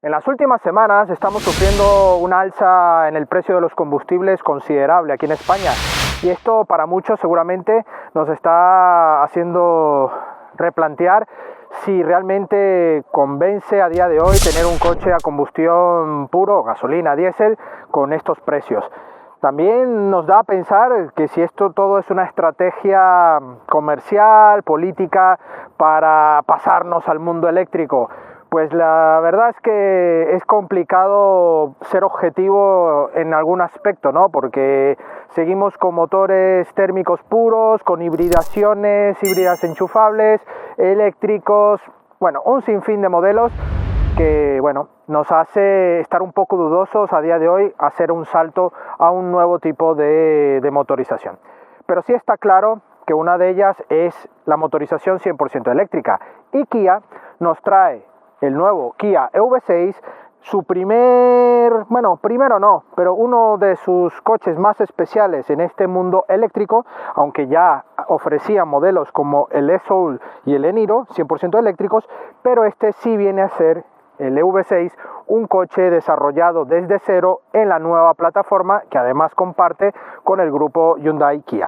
En las últimas semanas estamos sufriendo una alza en el precio de los combustibles considerable aquí en España, y esto para muchos seguramente nos está haciendo replantear si realmente convence a día de hoy tener un coche a combustión puro, gasolina, diésel, con estos precios. También nos da a pensar que si esto todo es una estrategia comercial, política, para pasarnos al mundo eléctrico. Pues la verdad es que es complicado ser objetivo en algún aspecto, ¿no? Porque seguimos con motores térmicos puros, con hibridaciones, híbridas enchufables, eléctricos, bueno, un sinfín de modelos que, bueno, nos hace estar un poco dudosos a día de hoy hacer un salto a un nuevo tipo de motorización. Pero sí está claro que una de ellas es la motorización 100% eléctrica, y Kia nos trae el nuevo Kia EV6, su primero no, pero uno de sus coches más especiales en este mundo eléctrico, aunque ya ofrecía modelos como el e-Soul y el e-Niro 100% eléctricos, pero este sí viene a ser el EV6, un coche desarrollado desde cero en la nueva plataforma que además comparte con el grupo Hyundai Kia.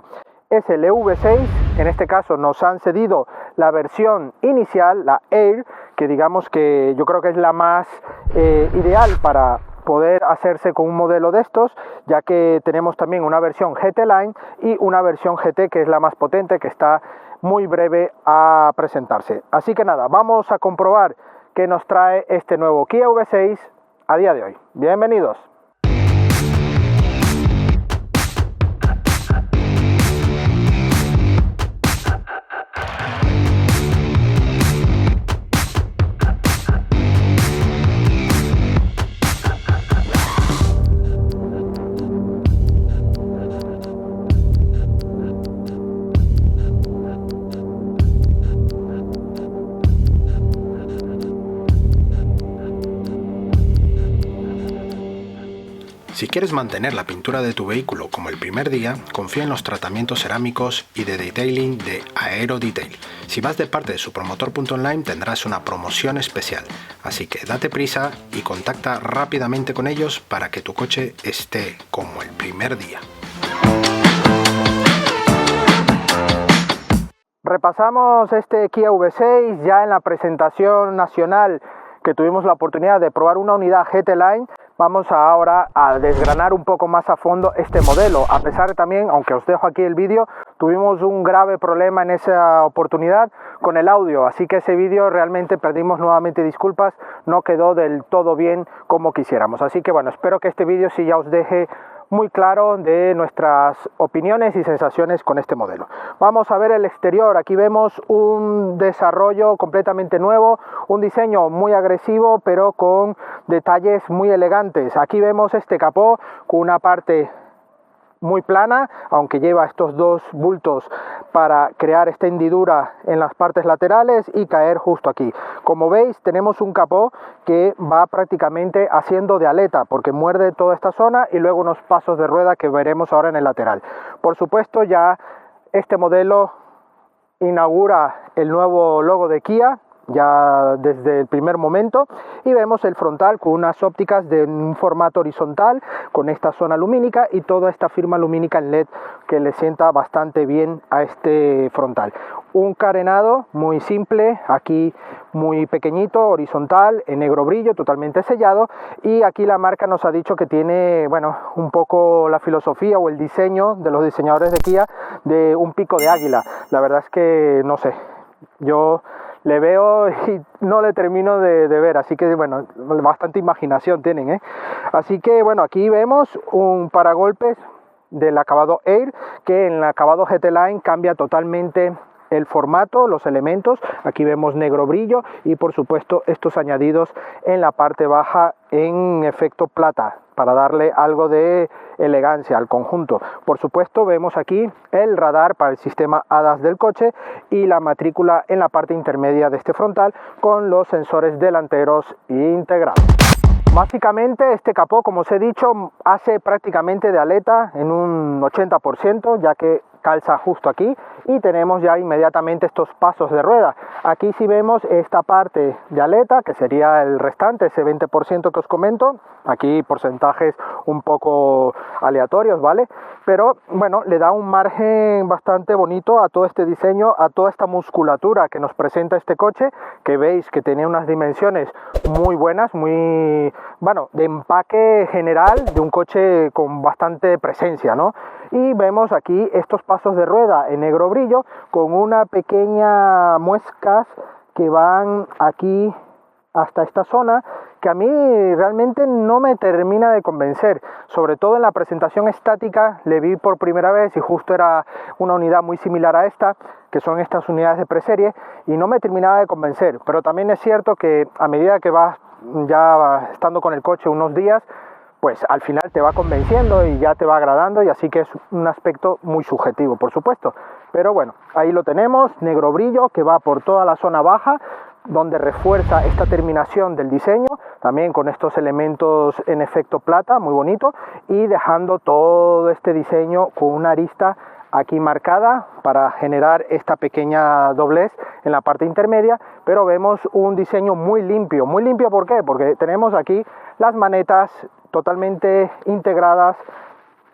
Es el EV6, en este caso nos han cedido la versión inicial, la Air, que digamos que yo creo que es la más ideal para poder hacerse con un modelo de estos, ya que tenemos también una versión GT Line y una versión GT que es la más potente, que está muy breve a presentarse. Así que nada, vamos a comprobar qué nos trae este nuevo Kia EV6 a día de hoy. Bienvenidos. Si quieres mantener la pintura de tu vehículo como el primer día, confía en los tratamientos cerámicos y de detailing de Aero Detail. Si vas de parte de supromotor.online tendrás una promoción especial, así que date prisa y contacta rápidamente con ellos para que tu coche esté como el primer día. Repasamos este Kia EV6 ya en la presentación nacional que tuvimos la oportunidad de probar una unidad GT Line. Vamos ahora a desgranar un poco más a fondo este modelo, a pesar de también, aunque os dejo aquí el vídeo, tuvimos un grave problema en esa oportunidad con el audio, así que ese vídeo realmente perdimos nuevamente disculpas, no quedó del todo bien como quisiéramos. Así que bueno, espero que este vídeo sí ya os deje muy claro de nuestras opiniones y sensaciones con este modelo. Vamos a ver el exterior. Aquí vemos un desarrollo completamente nuevo, un diseño muy agresivo pero con detalles muy elegantes. Aquí vemos este capó con una parte muy plana, aunque lleva estos dos bultos para crear esta hendidura en las partes laterales y caer justo aquí. Como veis, tenemos un capó que va prácticamente haciendo de aleta, porque muerde toda esta zona, y luego unos pasos de rueda que veremos ahora en el lateral. Por supuesto, ya este modelo inaugura el nuevo logo de Kia, ya desde el primer momento, y vemos el frontal con unas ópticas de un formato horizontal con esta zona lumínica y toda esta firma lumínica en LED que le sienta bastante bien a este frontal. Un carenado muy simple, aquí muy pequeñito, horizontal, en negro brillo, totalmente sellado, y aquí la marca nos ha dicho que tiene, bueno, un poco la filosofía o el diseño de los diseñadores de Kia de un pico de águila. La verdad es que no sé, yo le veo y no le termino de ver, así que bueno, bastante imaginación tienen, ¿eh? Así que bueno, aquí vemos un paragolpes del acabado Air, que en el acabado GT Line cambia totalmente el formato, los elementos. Aquí vemos negro brillo y por supuesto estos añadidos en la parte baja en efecto plata para darle algo de elegancia al conjunto. Por supuesto vemos aquí el radar para el sistema ADAS del coche y la matrícula en la parte intermedia de este frontal con los sensores delanteros integrados. Básicamente este capó, como os he dicho, hace prácticamente de aleta en un 80%, ya que calza justo aquí, y tenemos ya inmediatamente estos pasos de rueda. Aquí sí vemos esta parte de aleta, que sería el restante, ese 20% que os comento. Aquí porcentajes un poco aleatorios, ¿vale? Pero bueno, le da un margen bastante bonito a todo este diseño, a toda esta musculatura que nos presenta este coche, que veis que tiene unas dimensiones muy buenas, muy, bueno, de empaque general de un coche con bastante presencia, ¿no? Y vemos aquí estos pasos de rueda en negro brillo con una pequeña muescas que van aquí hasta esta zona, que a mí realmente no me termina de convencer. Sobre todo en la presentación estática le vi por primera vez y justo era una unidad muy similar a esta, que son estas unidades de preserie, y no me terminaba de convencer. Pero también es cierto que a medida que vas ya estando con el coche unos días, pues al final te va convenciendo y ya te va agradando, y así que es un aspecto muy subjetivo, por supuesto. Pero bueno, ahí lo tenemos, negro brillo, que va por toda la zona baja, donde refuerza esta terminación del diseño, también con estos elementos en efecto plata, muy bonito, y dejando todo este diseño con una arista aquí marcada para generar esta pequeña doblez en la parte intermedia, pero vemos un diseño muy limpio. Muy limpio, ¿por qué? Porque tenemos aquí las manetas totalmente integradas,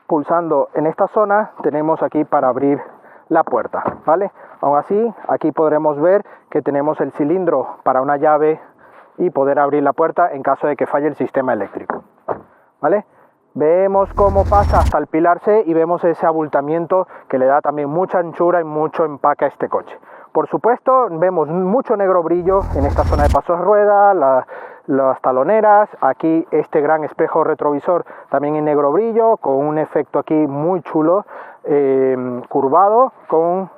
pulsando en esta zona tenemos aquí para abrir la puerta, ¿vale? Aún así, aquí podremos ver que tenemos el cilindro para una llave y poder abrir la puerta en caso de que falle el sistema eléctrico, ¿vale? Vemos cómo pasa hasta el pilar C y vemos ese abultamiento que le da también mucha anchura y mucho empaque a este coche. Por supuesto, vemos mucho negro brillo en esta zona de pasos de rueda, las taloneras, aquí este gran espejo retrovisor también en negro brillo, con un efecto aquí muy chulo, curvado, con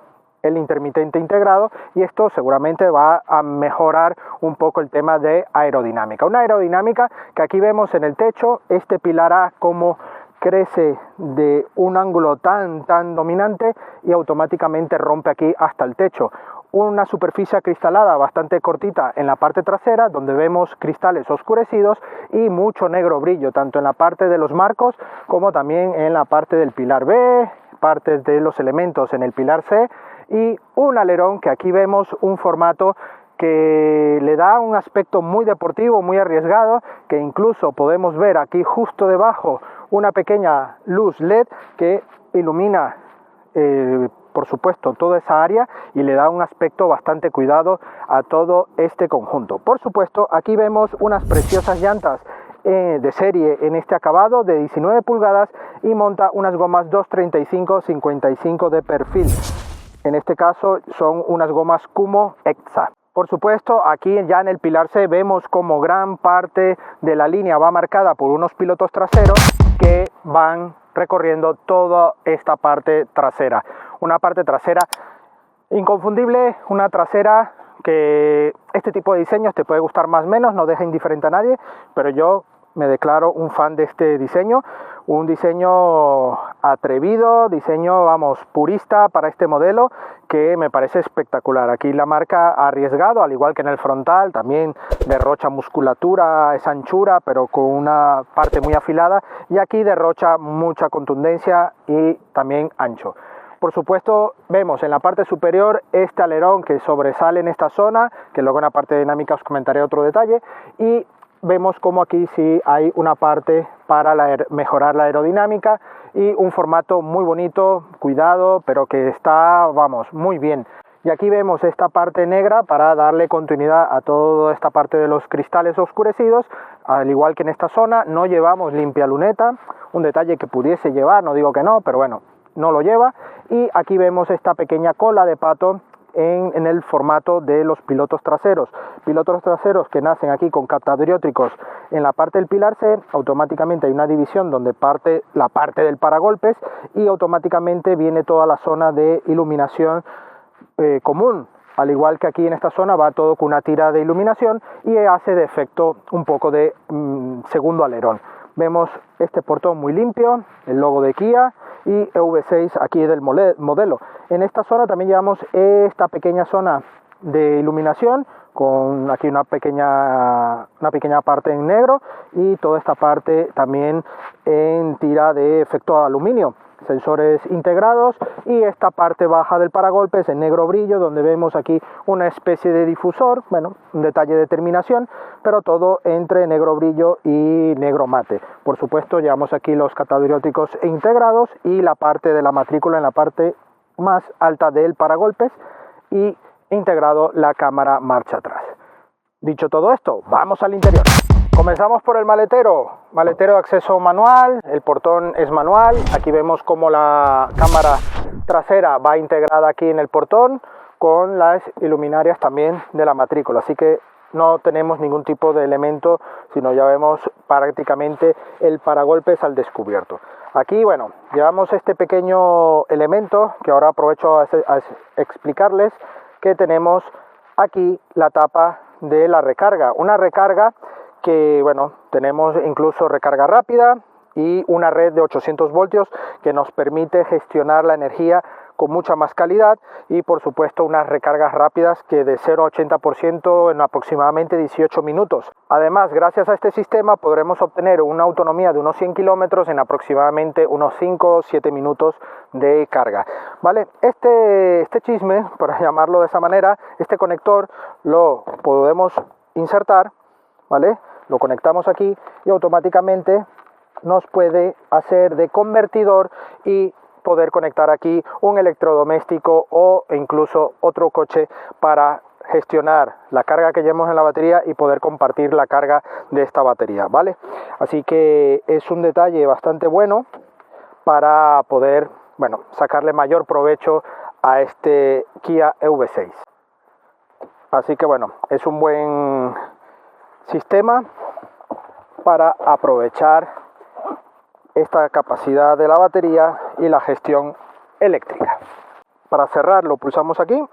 el intermitente integrado, y esto seguramente va a mejorar un poco el tema de aerodinámica. Una aerodinámica que aquí vemos en el techo, este pilar A como crece de un ángulo tan dominante y automáticamente rompe aquí hasta el techo. Una superficie acristalada bastante cortita en la parte trasera, donde vemos cristales oscurecidos y mucho negro brillo, tanto en la parte de los marcos como también en la parte del pilar B, partes de los elementos en el pilar C, y un alerón que aquí vemos un formato que le da un aspecto muy deportivo, muy arriesgado, que incluso podemos ver aquí justo debajo una pequeña luz LED que ilumina por supuesto toda esa área y le da un aspecto bastante cuidado a todo este conjunto. Por supuesto, aquí vemos unas preciosas llantas de serie en este acabado de 19 pulgadas y monta unas gomas 235-55 de perfil. En este caso son unas gomas Kumo Exa. Por supuesto, aquí ya en el pilar C vemos como gran parte de la línea va marcada por unos pilotos traseros que van recorriendo toda esta parte trasera. Una parte trasera inconfundible, una trasera que este tipo de diseños te puede gustar más o menos, no deja indiferente a nadie, pero yo me declaro un fan de este diseño, un diseño atrevido, diseño, vamos, purista para este modelo, que me parece espectacular. Aquí la marca ha arriesgado, al igual que en el frontal, también derrocha musculatura, esa anchura, pero con una parte muy afilada, y aquí derrocha mucha contundencia y también ancho. Por supuesto, vemos en la parte superior este alerón que sobresale en esta zona, que luego en la parte dinámica os comentaré otro detalle, y vemos como aquí sí hay una parte para mejorar la aerodinámica y un formato muy bonito, cuidado, pero que está, vamos, muy bien. Y aquí vemos esta parte negra para darle continuidad a toda esta parte de los cristales oscurecidos, al igual que en esta zona. No llevamos limpia luneta, un detalle que pudiese llevar, no digo que no, pero bueno, no lo lleva. Y aquí vemos esta pequeña cola de pato en el formato de los pilotos traseros que nacen aquí con catadiótricos en la parte del pilar C. Automáticamente hay una división donde parte la parte del paragolpes y automáticamente viene toda la zona de iluminación común, al igual que aquí en esta zona va todo con una tira de iluminación y hace de efecto un poco de segundo alerón. Vemos este portón muy limpio, el logo de Kia y EV6 aquí del modelo. En esta zona también llevamos esta pequeña zona de iluminación con aquí una pequeña parte en negro y toda esta parte también en tira de efecto aluminio. sensores integrados, y esta parte baja del paragolpes en negro brillo, donde vemos aquí una especie de difusor, bueno, un detalle de terminación, pero todo entre negro brillo y negro mate. Por supuesto, llevamos aquí los catadióticos integrados y la parte de la matrícula en la parte más alta del paragolpes, y integrado la cámara marcha atrás. Dicho todo esto, vamos al interior. Comenzamos por el maletero de acceso manual, el portón es manual. Aquí vemos cómo la cámara trasera va integrada aquí en el portón con las iluminarias también de la matrícula, así que no tenemos ningún tipo de elemento, sino ya vemos prácticamente el paragolpes al descubierto. Aquí, bueno, llevamos este pequeño elemento que ahora aprovecho a explicarles, que tenemos aquí la tapa de la recarga, una recarga que, bueno, tenemos incluso recarga rápida y una red de 800 voltios que nos permite gestionar la energía con mucha más calidad, y por supuesto unas recargas rápidas que de 0 a 80% en aproximadamente 18 minutos. Además, gracias a este sistema podremos obtener una autonomía de unos 100 kilómetros en aproximadamente unos 5 o 7 minutos de carga. ¿Vale? Este chisme, por llamarlo de esa manera, este conector lo podemos insertar, ¿vale? Lo conectamos aquí y automáticamente nos puede hacer de convertidor y poder conectar aquí un electrodoméstico o incluso otro coche para gestionar la carga que llevamos en la batería y poder compartir la carga de esta batería, ¿vale? Así que es un detalle bastante bueno para poder, bueno, sacarle mayor provecho a este Kia EV6. Así que bueno, es un buen sistema para aprovechar esta capacidad de la batería y la gestión eléctrica. Para cerrarlo pulsamos aquí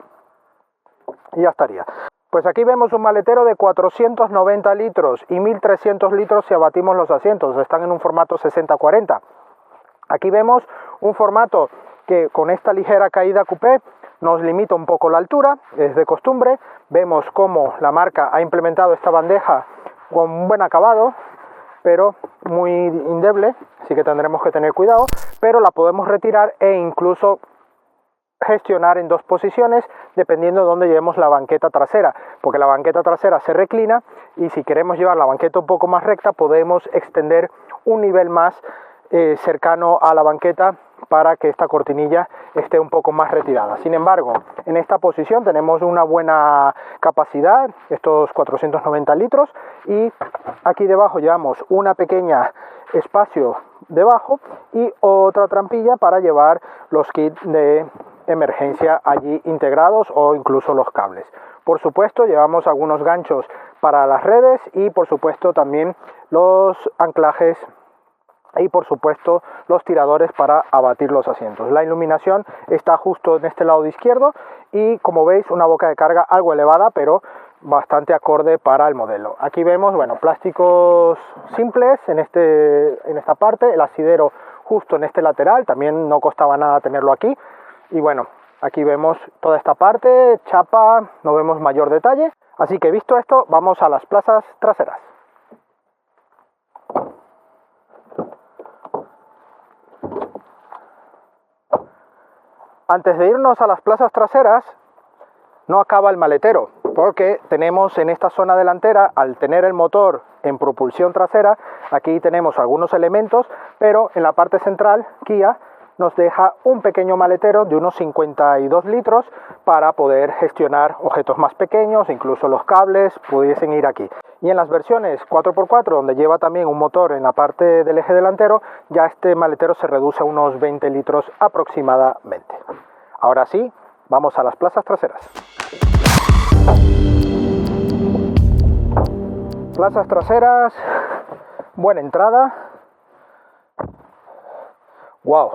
y ya estaría. Pues aquí vemos un maletero de 490 litros y 1300 litros si abatimos los asientos, están en un formato 60-40. Aquí vemos un formato que con esta ligera caída coupé nos limita un poco la altura, es de costumbre. Vemos cómo la marca ha implementado esta bandeja con un buen acabado, pero muy endeble, así que tendremos que tener cuidado, pero la podemos retirar e incluso gestionar en dos posiciones dependiendo de dónde llevemos la banqueta trasera, porque la banqueta trasera se reclina y si queremos llevar la banqueta un poco más recta podemos extender un nivel más cercano a la banqueta para que esta cortinilla esté un poco más retirada. Sin embargo, en esta posición tenemos una buena capacidad, estos 490 litros, y aquí debajo llevamos una pequeña espacio debajo y otra trampilla para llevar los kits de emergencia allí integrados o incluso los cables. Por supuesto, llevamos algunos ganchos para las redes y por supuesto también los anclajes y por supuesto los tiradores para abatir los asientos. La iluminación está justo en este lado de izquierdo y como veis una boca de carga algo elevada pero bastante acorde para el modelo. Aquí vemos, bueno, plásticos simples en esta parte, el asidero justo en este lateral, también no costaba nada tenerlo aquí, y bueno, aquí vemos toda esta parte, chapa, no vemos mayor detalle. Así que visto esto, vamos a las plazas traseras. Antes de irnos a las plazas traseras, no acaba el maletero, porque tenemos en esta zona delantera, al tener el motor en propulsión trasera, aquí tenemos algunos elementos, pero en la parte central, Kia nos deja un pequeño maletero de unos 52 litros para poder gestionar objetos más pequeños, incluso los cables pudiesen ir aquí. Y en las versiones 4x4, donde lleva también un motor en la parte del eje delantero, ya este maletero se reduce a unos 20 litros aproximadamente. Ahora sí, vamos a las plazas traseras. Plazas traseras, buena entrada. ¡Wow!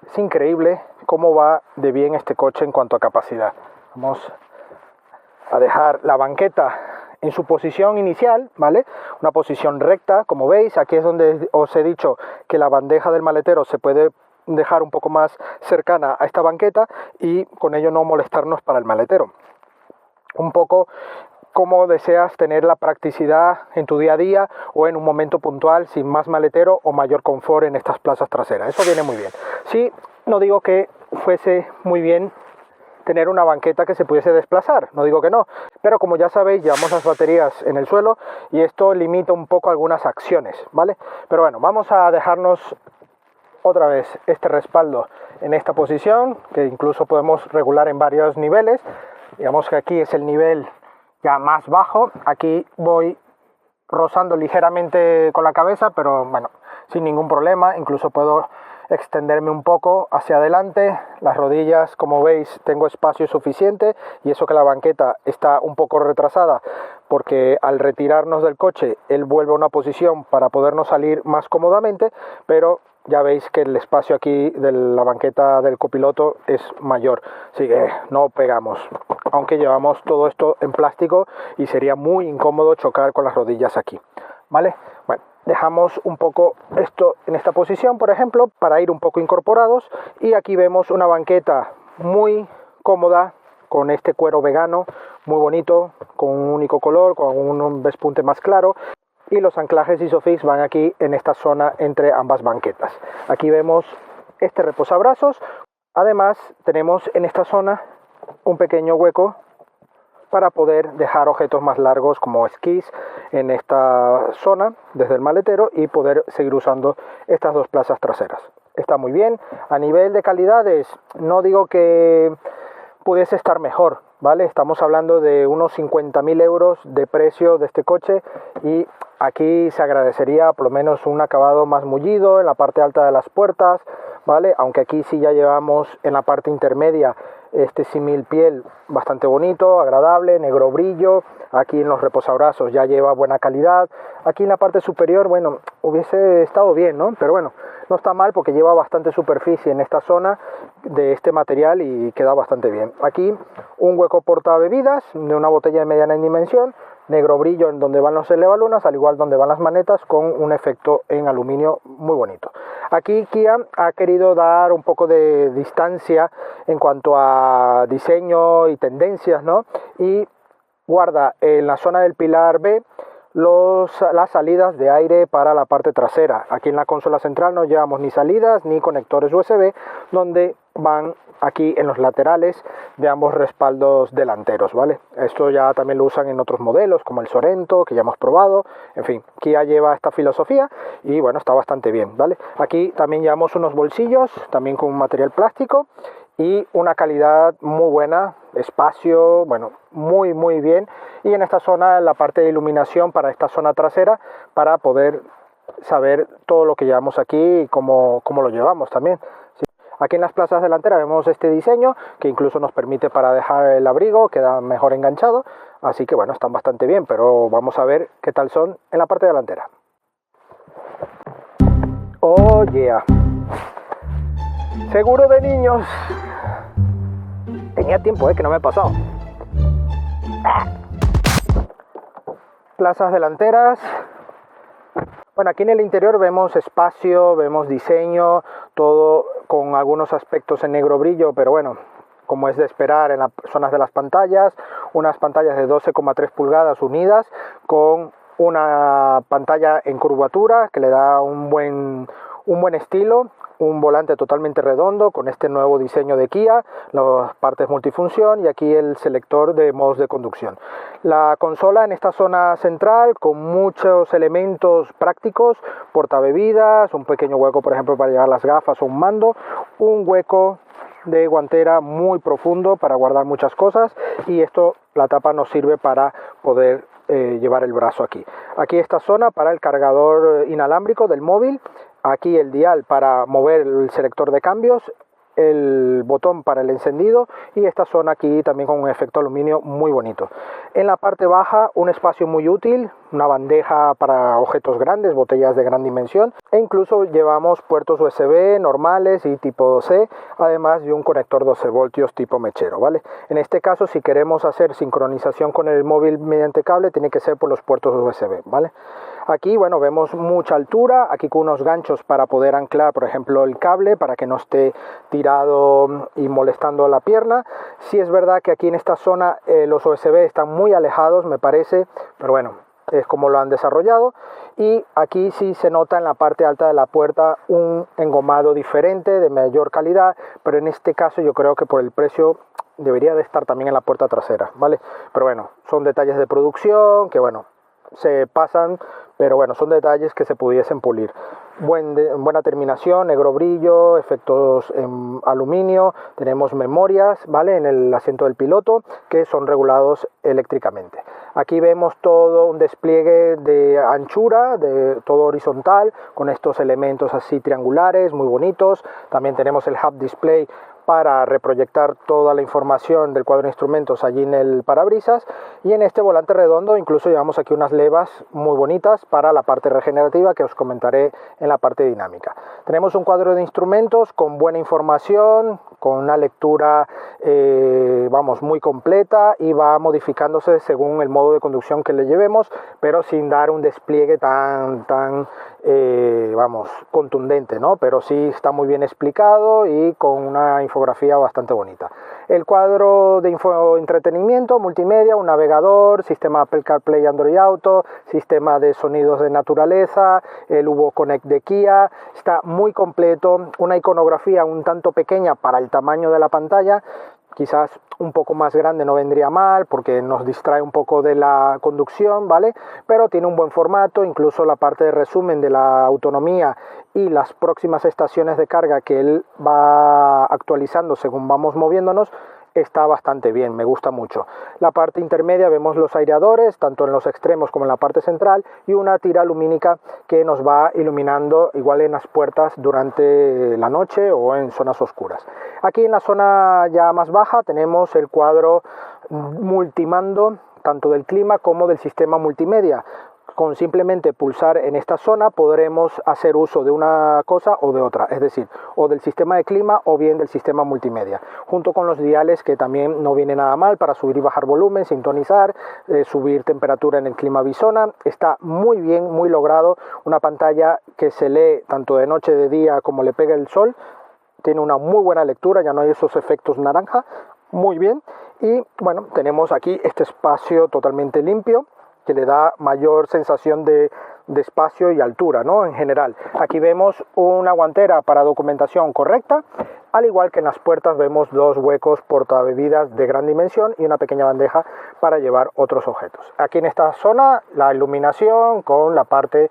Es increíble cómo va de bien este coche en cuanto a capacidad. Vamos a dejar la banqueta en su posición inicial, ¿vale? Una posición recta, como veis. Aquí es donde os he dicho que la bandeja del maletero se puede dejar un poco más cercana a esta banqueta y con ello no molestarnos para el maletero. Un poco cómo deseas tener la practicidad en tu día a día o en un momento puntual sin más maletero o mayor confort en estas plazas traseras. Eso viene muy bien. Sí, no digo que fuese muy bien tener una banqueta que se pudiese desplazar, no digo que no, pero como ya sabéis, llevamos las baterías en el suelo y esto limita un poco algunas acciones, ¿vale? Pero bueno, vamos a dejarnos otra vez este respaldo en esta posición, que incluso podemos regular en varios niveles. Digamos que aquí es el nivel ya más bajo, aquí voy rozando ligeramente con la cabeza, pero bueno, sin ningún problema, incluso puedo extenderme un poco hacia adelante. Las rodillas, como veis, tengo espacio suficiente, y eso que la banqueta está un poco retrasada porque al retirarnos del coche él vuelve a una posición para podernos salir más cómodamente, pero ya veis que el espacio aquí de la banqueta del copiloto es mayor, así que no pegamos, aunque llevamos todo esto en plástico y sería muy incómodo chocar con las rodillas aquí, ¿vale? Bueno, dejamos un poco esto en esta posición, por ejemplo, para ir un poco incorporados, y aquí vemos una banqueta muy cómoda con este cuero vegano, muy bonito, con un único color, con un despunte más claro, y los anclajes Isofix van aquí en esta zona entre ambas banquetas. Aquí vemos este reposabrazos, además tenemos en esta zona un pequeño hueco para poder dejar objetos más largos como esquís en esta zona desde el maletero y poder seguir usando estas dos plazas traseras. Está muy bien. A nivel de calidades, no digo que pudiese estar mejor, ¿vale? Estamos hablando de unos 50.000 euros de precio de este coche, y aquí se agradecería por lo menos un acabado más mullido en la parte alta de las puertas, ¿vale? Aunque aquí sí ya llevamos en la parte intermedia este símil piel bastante bonito, agradable, negro brillo. Aquí en los reposabrazos ya lleva buena calidad. Aquí en la parte superior, bueno, hubiese estado bien, ¿no? Pero bueno, no está mal porque lleva bastante superficie en esta zona de este material y queda bastante bien. Aquí un hueco porta bebidas de una botella de mediana dimensión, negro brillo en donde van los elevalunas, al igual donde van las manetas, con un efecto en aluminio muy bonito. Aquí Kia ha querido dar un poco de distancia en cuanto a diseño y tendencias, ¿no? Y guarda en la zona del pilar B las salidas de aire para la parte trasera. Aquí en la consola central no llevamos ni salidas ni conectores USB, donde van aquí en los laterales de ambos respaldos delanteros, ¿vale? Esto ya también lo usan en otros modelos como el Sorento, que ya hemos probado. En fin, Kia lleva esta filosofía y bueno, está bastante bien, ¿vale? Aquí también llevamos unos bolsillos, también con un material plástico y una calidad muy buena, espacio, bueno, muy bien. Y en esta zona, la parte de iluminación para esta zona trasera, para poder saber todo lo que llevamos aquí y cómo lo llevamos también. Aquí en las plazas delanteras vemos este diseño que incluso nos permite para dejar el abrigo, queda mejor enganchado, así que bueno, están bastante bien, pero vamos a ver qué tal son en la parte delantera. Oh yeah, seguro de niños. Tenía tiempo que no me he pasado. Plazas delanteras. Bueno, aquí en el interior vemos espacio, vemos diseño, todo con algunos aspectos en negro brillo, pero bueno, como es de esperar en las zonas de las pantallas, unas pantallas de 12,3 pulgadas unidas con una pantalla en curvatura que le da un buen estilo, un volante totalmente redondo con este nuevo diseño de Kia, las partes multifunción y aquí el selector de modos de conducción. La consola en esta zona central con muchos elementos prácticos, portabebidas, un pequeño hueco por ejemplo para llevar las gafas o un mando, un hueco de guantera muy profundo para guardar muchas cosas, y esto, la tapa nos sirve para poder llevar el brazo aquí. Aquí esta zona para el cargador inalámbrico del móvil, aquí el dial para mover el selector de cambios, el botón para el encendido y esta zona aquí también con un efecto aluminio muy bonito. En la parte baja un espacio muy útil, una bandeja para objetos grandes, botellas de gran dimensión, e incluso llevamos puertos USB normales y tipo C, además de un conector 12 voltios tipo mechero, ¿vale? En este caso, si queremos hacer sincronización con el móvil mediante cable, tiene que ser por los puertos USB, ¿vale? Aquí, bueno, vemos mucha altura, aquí con unos ganchos para poder anclar, por ejemplo, el cable para que no esté tirado y molestando la pierna. Sí es verdad que aquí en esta zona los USB están muy alejados, me parece, pero bueno, es como lo han desarrollado. Y aquí sí se nota en la parte alta de la puerta un engomado diferente, de mayor calidad, pero en este caso yo creo que por el precio debería de estar también en la puerta trasera, ¿vale? Pero bueno, son detalles de producción que, bueno, se pasan, pero bueno, son detalles que se pudiesen pulir. Buena terminación, negro brillo, efectos en aluminio, tenemos memorias, ¿vale? En el asiento del piloto que son regulados eléctricamente. Aquí vemos todo un despliegue de anchura, de todo horizontal, con estos elementos así triangulares, muy bonitos. También tenemos el Hub Display para reproyectar toda la información del cuadro de instrumentos allí en el parabrisas, y en este volante redondo incluso llevamos aquí unas levas muy bonitas para la parte regenerativa que os comentaré en la parte dinámica. Tenemos un cuadro de instrumentos con buena información, con una lectura vamos, muy completa, y va modificándose según el modo de conducción que le llevemos, pero sin dar un despliegue tan vamos, contundente, ¿no? Pero sí está muy bien explicado y con una infografía bastante bonita. El cuadro de entretenimiento, multimedia, un navegador, sistema Apple CarPlay, Android Auto, sistema de sonidos de naturaleza, el Hugo Connect de Kia, está muy completo, una iconografía un tanto pequeña para el tamaño de la pantalla, quizás un poco más grande no vendría mal porque nos distrae un poco de la conducción, ¿vale? Pero tiene un buen formato, incluso la parte de resumen de la autonomía y las próximas estaciones de carga que él va actualizando según vamos moviéndonos, está bastante bien, me gusta mucho. La parte intermedia vemos los aireadores, tanto en los extremos como en la parte central, y una tira lumínica que nos va iluminando igual en las puertas durante la noche o en zonas oscuras. Aquí en la zona ya más baja tenemos el cuadro multimando, tanto del clima como del sistema multimedia. Con simplemente pulsar en esta zona podremos hacer uso de una cosa o de otra, es decir, o del sistema de clima o bien del sistema multimedia, junto con los diales que también no viene nada mal para subir y bajar volumen, sintonizar, subir temperatura en el clima Visona. Está muy bien, muy logrado, una pantalla que se lee tanto de noche, de día, como le pega el sol, tiene una muy buena lectura, ya no hay esos efectos naranja, muy bien. Y bueno, tenemos aquí este espacio totalmente limpio, que le da mayor sensación de espacio y altura, ¿no? En general. Aquí vemos una guantera para documentación correcta, al igual que en las puertas vemos dos huecos portabebidas de gran dimensión y una pequeña bandeja para llevar otros objetos. Aquí en esta zona la iluminación con la parte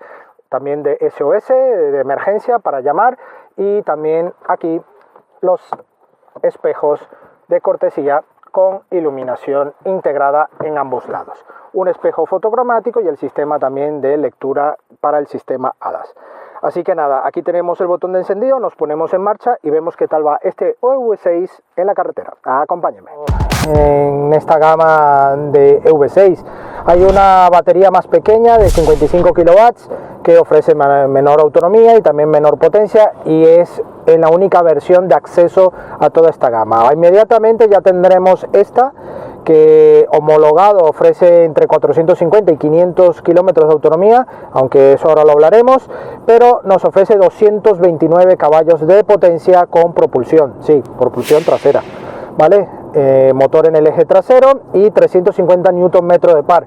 también de SOS, de emergencia para llamar, y también aquí los espejos de cortesía con iluminación integrada en ambos lados. Un espejo fotocromático y el sistema también de lectura para el sistema ADAS. Así que nada, aquí tenemos el botón de encendido, nos ponemos en marcha y vemos qué tal va este EV6 en la carretera. Acompáñenme. En esta gama de EV6 hay una batería más pequeña de 55 kilowatts que ofrece menor autonomía y también menor potencia, y es en la única versión de acceso a toda esta gama. Inmediatamente ya tendremos esta, que homologado ofrece entre 450 y 500 kilómetros de autonomía, aunque eso ahora lo hablaremos, pero nos ofrece 229 caballos de potencia con propulsión, sí, propulsión trasera, ¿vale? Motor en el eje trasero y 350 Nm de par.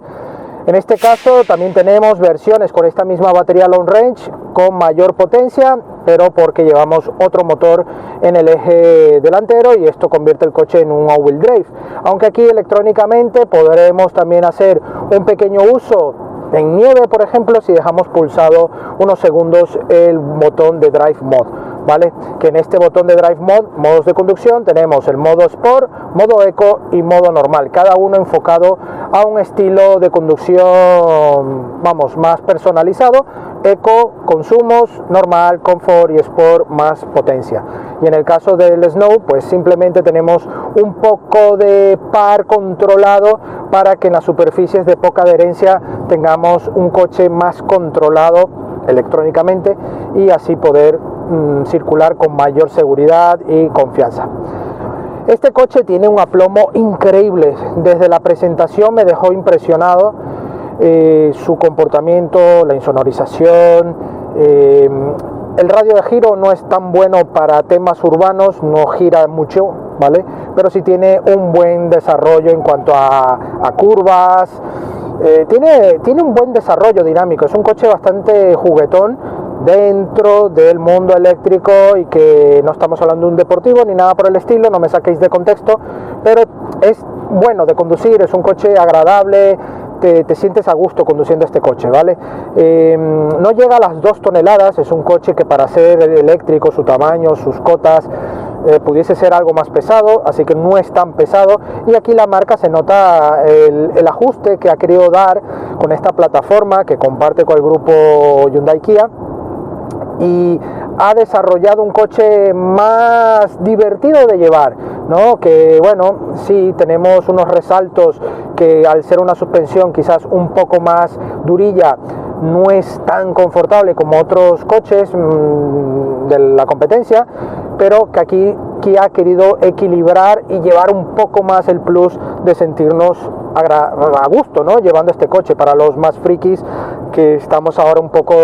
En este caso también tenemos versiones con esta misma batería long range con mayor potencia, pero porque llevamos otro motor en el eje delantero y esto convierte el coche en un all-wheel drive. Aunque aquí electrónicamente podremos también hacer un pequeño uso en nieve, por ejemplo, si dejamos pulsado unos segundos el botón de Drive Mode, ¿vale? Que en este botón de Drive Mode, modos de conducción, tenemos el modo Sport, modo Eco y modo normal, cada uno enfocado a un estilo de conducción, vamos, más personalizado. Eco, consumos, normal, confort, y Sport, más potencia. Y en el caso del Snow, pues simplemente tenemos un poco de par controlado para que en las superficies de poca adherencia tengamos un coche más controlado electrónicamente y así poder circular con mayor seguridad y confianza. Este coche tiene un aplomo increíble, desde la presentación me dejó impresionado. su comportamiento, la insonorización, el radio de giro no es tan bueno para temas urbanos, no gira mucho, ¿vale? Pero sí tiene un buen desarrollo en cuanto a curvas, tiene un buen desarrollo dinámico, es un coche bastante juguetón dentro del mundo eléctrico y que no estamos hablando de un deportivo ni nada por el estilo, no me saquéis de contexto, pero es bueno de conducir, es un coche agradable, te sientes a gusto conduciendo este coche, ¿vale? No llega a las 2 toneladas, es un coche que para ser eléctrico, su tamaño, sus cotas, pudiese ser algo más pesado, así que no es tan pesado, y aquí la marca se nota el ajuste que ha querido dar con esta plataforma que comparte con el grupo Hyundai Kia, y ha desarrollado un coche más divertido de llevar, ¿no? Que bueno, sí tenemos unos resaltos que al ser una suspensión quizás un poco más durilla no es tan confortable como otros coches de la competencia, pero que aquí Kia ha querido equilibrar y llevar un poco más el plus de sentirnos a gusto, ¿no? Llevando este coche para los más frikis que estamos ahora un poco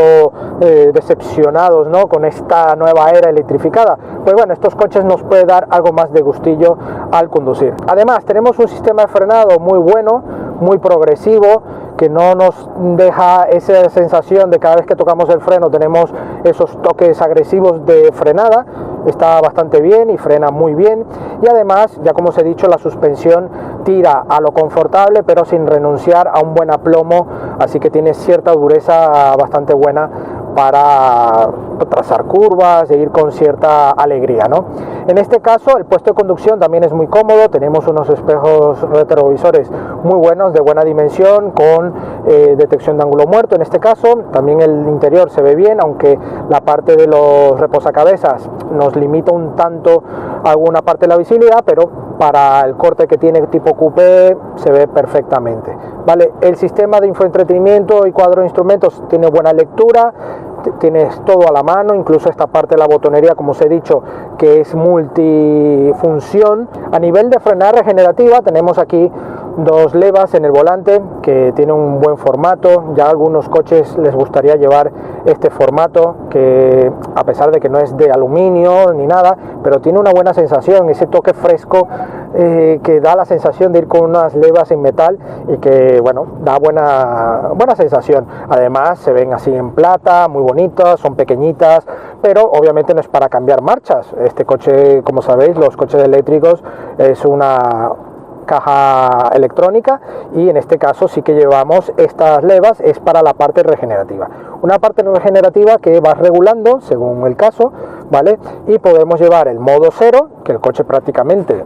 decepcionados, ¿no? Con esta nueva era electrificada. Pues bueno, estos coches nos puede dar algo más de gustillo al conducir. Además, tenemos un sistema de frenado muy bueno, muy progresivo, que no nos deja esa sensación de cada vez que tocamos el freno tenemos esos toques agresivos de frenada. Está bastante bien y frena muy bien, y además, ya como os he dicho, la suspensión tira a lo confortable pero sin renunciar a un buen aplomo, así que tiene cierta dureza bastante buena para trazar curvas e ir con cierta alegría, ¿no? En este caso el puesto de conducción también es muy cómodo, tenemos unos espejos retrovisores muy buenos, de buena dimensión, con detección de ángulo muerto en este caso. También el interior se ve bien, aunque la parte de los reposacabezas nos limita un tanto alguna parte de la visibilidad, pero para el corte que tiene tipo coupé se ve perfectamente, ¿vale? El sistema de infoentretenimiento y cuadro de instrumentos tiene buena lectura, tienes todo a la mano, incluso esta parte de la botonería, como os he dicho, que es multifunción. A nivel de frenada regenerativa tenemos aquí 2 levas en el volante que tiene un buen formato. Ya a algunos coches les gustaría llevar este formato, que a pesar de que no es de aluminio ni nada, pero tiene una buena sensación, ese toque fresco que da la sensación de ir con unas levas en metal y que bueno, da buena sensación. Además se ven así en plata, muy bonitas, son pequeñitas, pero obviamente no es para cambiar marchas. Este coche, como sabéis, los coches eléctricos es una caja electrónica, y en este caso sí que llevamos estas levas, es para la parte regenerativa, una parte regenerativa que va regulando según el caso, ¿vale? Y podemos llevar el modo 0, que el coche prácticamente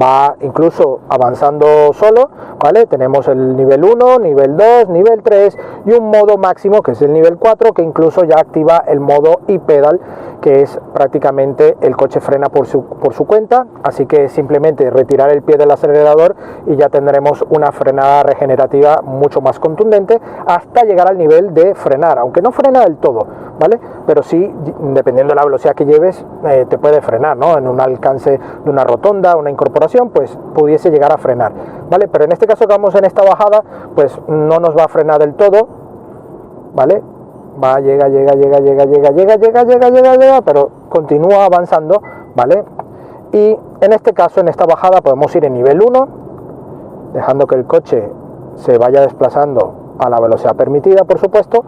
va incluso avanzando solo, ¿vale? Tenemos el nivel 1, nivel 2, nivel 3 y un modo máximo que es el nivel 4, que incluso ya activa el modo e-pedal, que es prácticamente el coche frena por su cuenta, así que simplemente retirar el pie del acelerador y ya tendremos una frenada regenerativa mucho más contundente, hasta llegar al nivel de frenar, aunque no frena del todo, ¿vale? Pero sí, dependiendo de la velocidad que lleves, te puede frenar, ¿no? En un alcance de una rotonda, una incorporación, pues pudiese llegar a frenar, ¿vale? Pero en este caso que vamos en esta bajada, pues no nos va a frenar del todo, ¿vale? Llega, pero continúa avanzando, ¿vale? Y en este caso, en esta bajada, podemos ir en nivel 1, dejando que el coche se vaya desplazando a la velocidad permitida, por supuesto,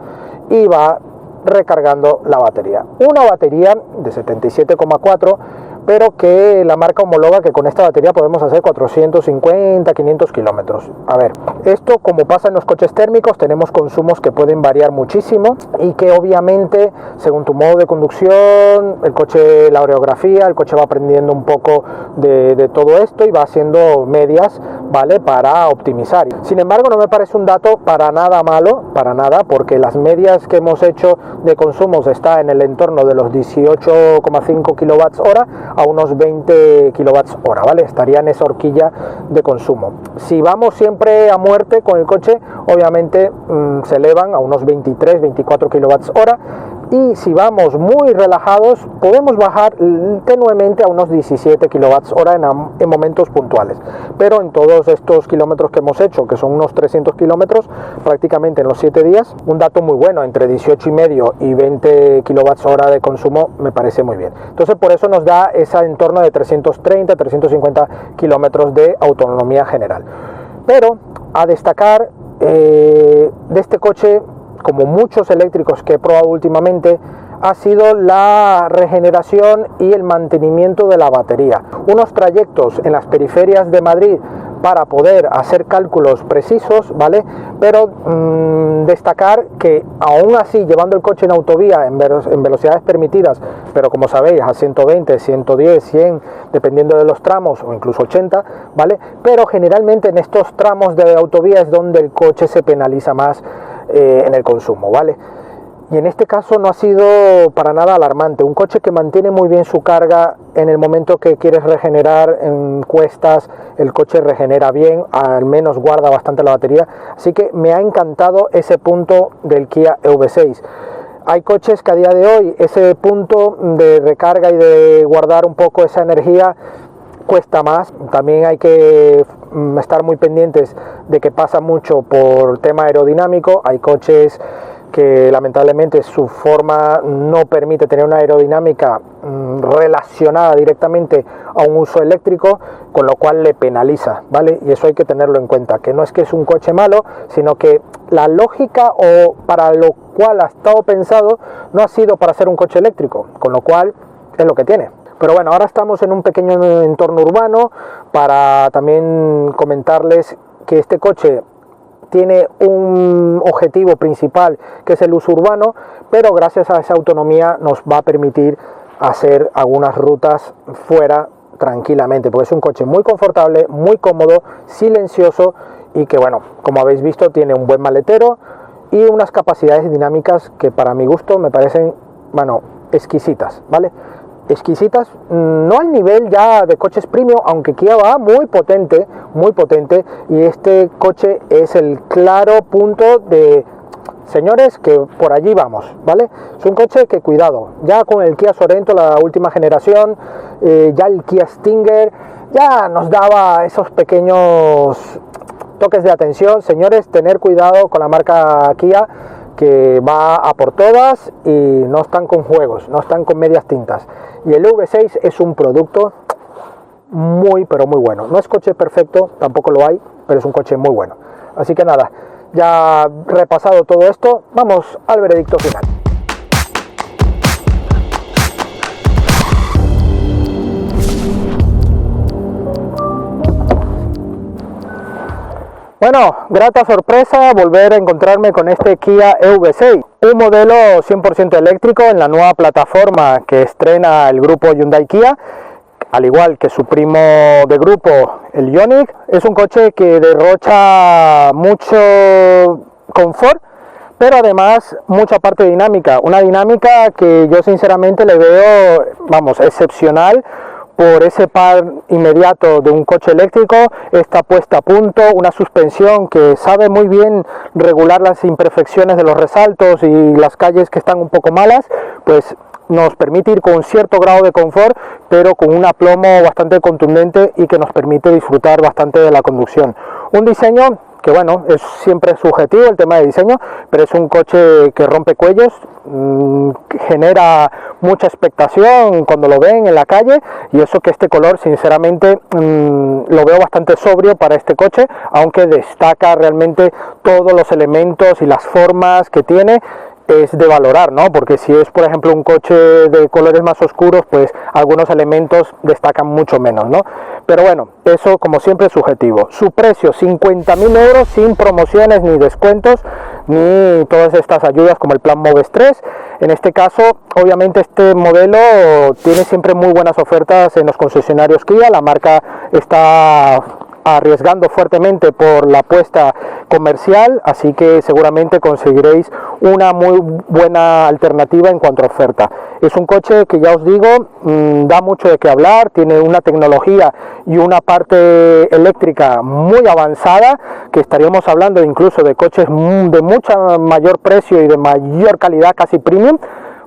y va recargando la batería. Una batería de 77,4, pero que la marca homologa que con esta batería podemos hacer 450, 500 kilómetros. A ver, esto, como pasa en los coches térmicos, tenemos consumos que pueden variar muchísimo y que obviamente, según tu modo de conducción, el coche, la orografía, el coche va aprendiendo un poco de todo esto y va haciendo medias, ¿vale? Para optimizar. Sin embargo, no me parece un dato para nada malo, para nada, porque las medias que hemos hecho de consumos está en el entorno de los 18,5 kilovatios hora a unos 20 kilovatios hora, ¿vale? Estaría en esa horquilla de consumo. Si vamos siempre a muerte con el coche, obviamente se elevan a unos 23, 24 kilovatios hora, y si vamos muy relajados podemos bajar tenuemente a unos 17 kWh en momentos puntuales, pero en todos estos kilómetros que hemos hecho, que son unos 300 kilómetros prácticamente en los 7 días, un dato muy bueno, entre 18,5 y 20 kWh de consumo me parece muy bien. Entonces por eso nos da ese entorno de 330, 350 kilómetros de autonomía general. Pero a destacar de este coche, como muchos eléctricos que he probado últimamente, ha sido la regeneración y el mantenimiento de la batería. Unos trayectos en las periferias de Madrid para poder hacer cálculos precisos, ¿vale? Pero destacar que aún así, llevando el coche en autovía en velocidades permitidas, pero como sabéis a 120, 110, 100, dependiendo de los tramos, o incluso 80, ¿vale? Pero generalmente en estos tramos de autovía es donde el coche se penaliza más en el consumo, ¿vale? Y en este caso no ha sido para nada alarmante. Un coche que mantiene muy bien su carga en el momento que quieres regenerar en cuestas, el coche regenera bien, al menos guarda bastante la batería. Así que me ha encantado ese punto del Kia EV6. Hay coches que a día de hoy ese punto de recarga y de guardar un poco esa energía cuesta más. También hay que estar muy pendientes de que pasa mucho por tema aerodinámico. Hay coches que lamentablemente su forma no permite tener una aerodinámica relacionada directamente a un uso eléctrico, con lo cual le penaliza, ¿vale? Y eso hay que tenerlo en cuenta, que no es que es un coche malo, sino que la lógica o para lo cual ha estado pensado no ha sido para ser un coche eléctrico, con lo cual es lo que tiene. Pero bueno, ahora estamos en un pequeño entorno urbano para también comentarles que este coche tiene un objetivo principal, que es el uso urbano, pero gracias a esa autonomía nos va a permitir hacer algunas rutas fuera tranquilamente, porque es un coche muy confortable, muy cómodo, silencioso y que, bueno, como habéis visto, tiene un buen maletero y unas capacidades dinámicas que para mi gusto me parecen, bueno, exquisitas, ¿vale? Exquisitas, no al nivel ya de coches premium, aunque Kia va muy potente, y este coche es el claro punto de, señores, que por allí vamos, ¿vale? Es un coche que, cuidado, ya con el Kia Sorento, la última generación, ya el Kia Stinger, ya nos daba esos pequeños toques de atención. Señores, tener cuidado con la marca Kia, que va a por todas y no están con juegos, no están con medias tintas. Y el EV6 es un producto muy, pero muy bueno. No es coche perfecto, tampoco lo hay, pero es un coche muy bueno. Así que nada, ya repasado todo esto, vamos al veredicto final. Bueno, grata sorpresa volver a encontrarme con este Kia EV6, un modelo 100% eléctrico en la nueva plataforma que estrena el grupo Hyundai Kia, al igual que su primo de grupo, el Ioniq. Es un coche que derrocha mucho confort, pero además mucha parte dinámica, una dinámica que yo sinceramente le veo, vamos, excepcional, por ese par inmediato de un coche eléctrico, esta puesta a punto, una suspensión que sabe muy bien regular las imperfecciones de los resaltos y las calles que están un poco malas, pues nos permite ir con cierto grado de confort, pero con un aplomo bastante contundente y que nos permite disfrutar bastante de la conducción. Un diseño que, bueno, es siempre subjetivo el tema de diseño, pero es un coche que rompe cuellos, genera mucha expectación cuando lo ven en la calle, y eso que este color sinceramente lo veo bastante sobrio para este coche, aunque destaca realmente todos los elementos y las formas que tiene. Es de valorar, ¿no? Porque si es, por ejemplo, un coche de colores más oscuros, pues algunos elementos destacan mucho menos, ¿no? Pero bueno, eso como siempre es subjetivo. Su precio, 50.000 euros, sin promociones ni descuentos, ni todas estas ayudas como el plan Moves 3. En este caso, obviamente este modelo tiene siempre muy buenas ofertas en los concesionarios Kia. La marca está arriesgando fuertemente por la apuesta comercial, así que seguramente conseguiréis una muy buena alternativa en cuanto a oferta. Es un coche que, ya os digo, da mucho de qué hablar, tiene una tecnología y una parte eléctrica muy avanzada, que estaríamos hablando incluso de coches de mucho mayor precio y de mayor calidad, casi premium,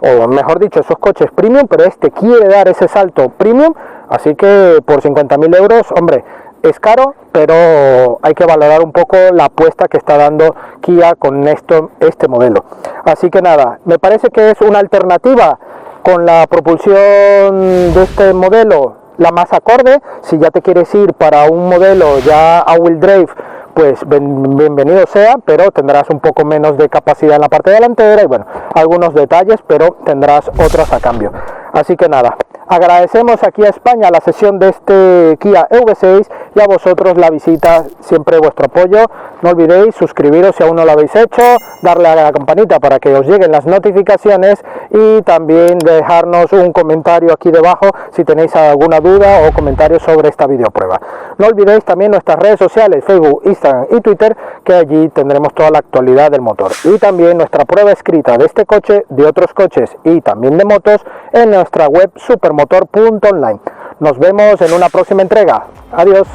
o mejor dicho, esos coches premium, pero este quiere dar ese salto premium, así que por 50.000 euros, hombre, es caro, pero hay que valorar un poco la apuesta que está dando Kia con este modelo. Así que nada, me parece que es una alternativa con la propulsión de este modelo la más acorde. Si ya te quieres ir para un modelo ya all-wheel drive, pues bienvenido sea, pero tendrás un poco menos de capacidad en la parte delantera y bueno, algunos detalles, pero tendrás otros a cambio. Así que nada, agradecemos aquí a España la sesión de este Kia EV6 y a vosotros la visita, siempre vuestro apoyo. No olvidéis suscribiros si aún no lo habéis hecho, darle a la campanita para que os lleguen las notificaciones y también dejarnos un comentario aquí debajo si tenéis alguna duda o comentario sobre esta videoprueba. No olvidéis también nuestras redes sociales, Facebook, Instagram y Twitter, que allí tendremos toda la actualidad del motor. Y también nuestra prueba escrita de este coche, de otros coches y también de motos en nuestra web supermotor.online. Nos vemos en una próxima entrega. Adiós.